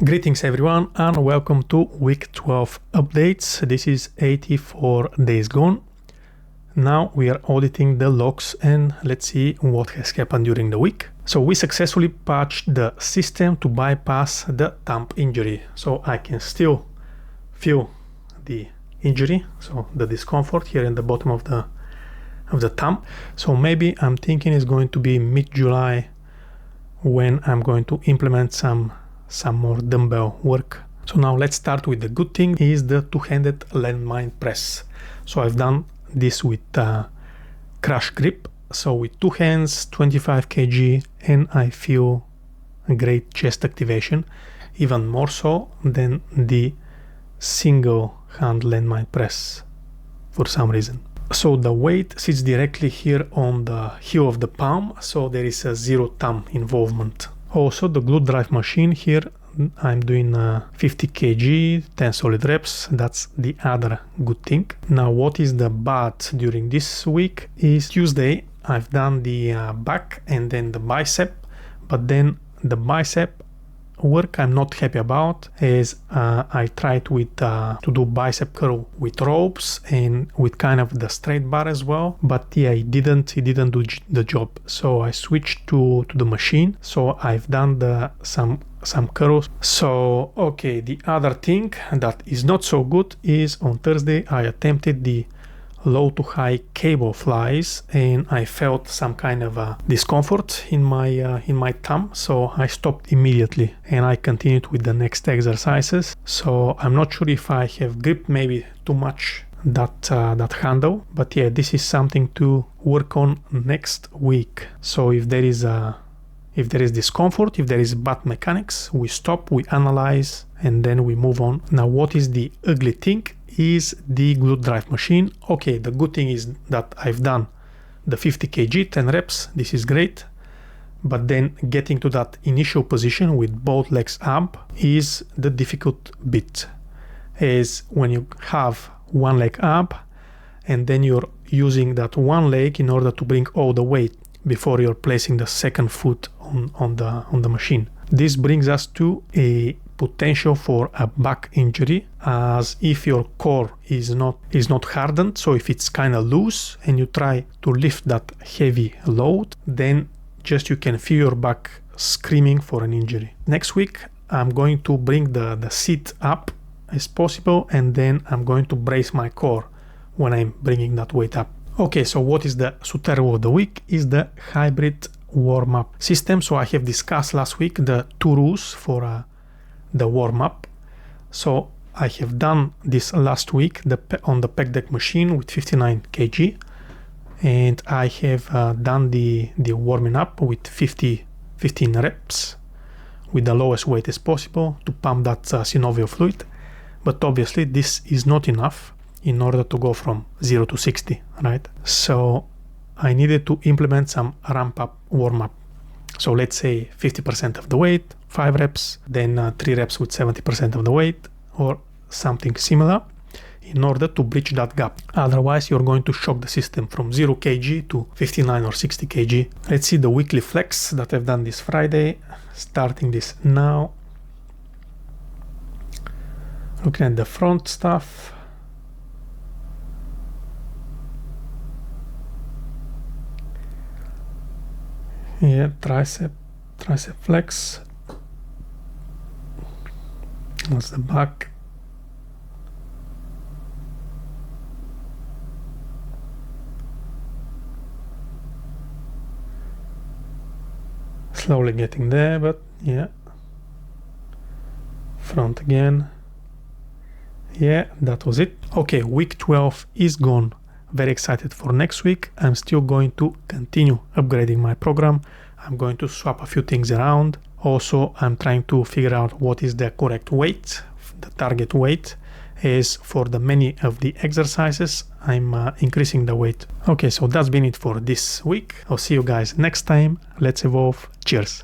Greetings everyone and welcome to week 12 updates. This is 84 days gone. Now we are auditing the logs and let's see what has happened during the week. So we successfully patched the system to bypass the thumb injury. So I can still feel the injury, so the discomfort here in the bottom of the thumb. So maybe I'm thinking it's going to be mid-July when I'm going to implement some more dumbbell work. So now let's start with the good thing is the two-handed landmine press. So I've done this with crush grip, so with two hands, 25 kg, and I feel a great chest activation, even more so than the single hand landmine press for some reason. So the weight sits directly here on the heel of the palm, so there is a zero thumb involvement. Also the Glute Drive machine here, I'm doing 50 kg, 10 solid reps. That's the other good thing. Now what is the bad during this week is Tuesday I've done the back and then the bicep, but then the bicep work I'm not happy about as I tried with to do bicep curl with ropes and with kind of the straight bar as well, but yeah, it didn't do the job. So I switched to the machine. So I've done some curls. So okay, the other thing that is not so good is on Thursday I attempted the low to high cable flies and I felt some kind of discomfort in my thumb, so I stopped immediately and I continued with the next exercises. So I'm not sure if I have gripped maybe too much that handle, but yeah, this is something to work on next week. So if there is discomfort, if there is bad mechanics, we stop, we analyze, and then we move on. Now what is the ugly thing is the Glute Drive machine. Okay, the good thing is that I've done the 50 kg, 10 reps, this is great, but then getting to that initial position with both legs up is the difficult bit, as when you have one leg up and then you're using that one leg in order to bring all the weight before you're placing the second foot on the machine. This brings us to a potential for a back injury, as if your core is not hardened, so if it's kind of loose and you try to lift that heavy load, then just you can feel your back screaming for an injury. Next week I'm going to bring the seat up as possible and then I'm going to brace my core when I'm bringing that weight up. Okay, so what is the Soter of the week is the hybrid warm-up system. So I have discussed last week the two rules for the warm-up. So I have done this last week on the Pec Deck machine with 59 kg, and I have done the warming up with 15 reps with the lowest weight as possible to pump that synovial fluid. But obviously this is not enough in order to go from 0 to 60, right? So I needed to implement some ramp-up warm-up. So let's say 50% of the weight, 5 reps, then 3 reps with 70% of the weight, or something similar, in order to bridge that gap. Otherwise, you're going to shock the system from 0 kg to 59 or 60 kg. Let's see the weekly flex that I've done this Friday, starting this now. Looking at the front stuff. Yeah, tricep flex. That's the back. Slowly getting there, but yeah. Front again. Yeah, that was it. Okay, week 12 is gone. Very excited for next week. I'm still going to continue upgrading my program. I'm going to swap a few things around. Also, I'm trying to figure out what is the correct weight, the target weight, as for the many of the exercises, I'm increasing the weight. Okay, so that's been it for this week. I'll see you guys next time. Let's evolve. Cheers.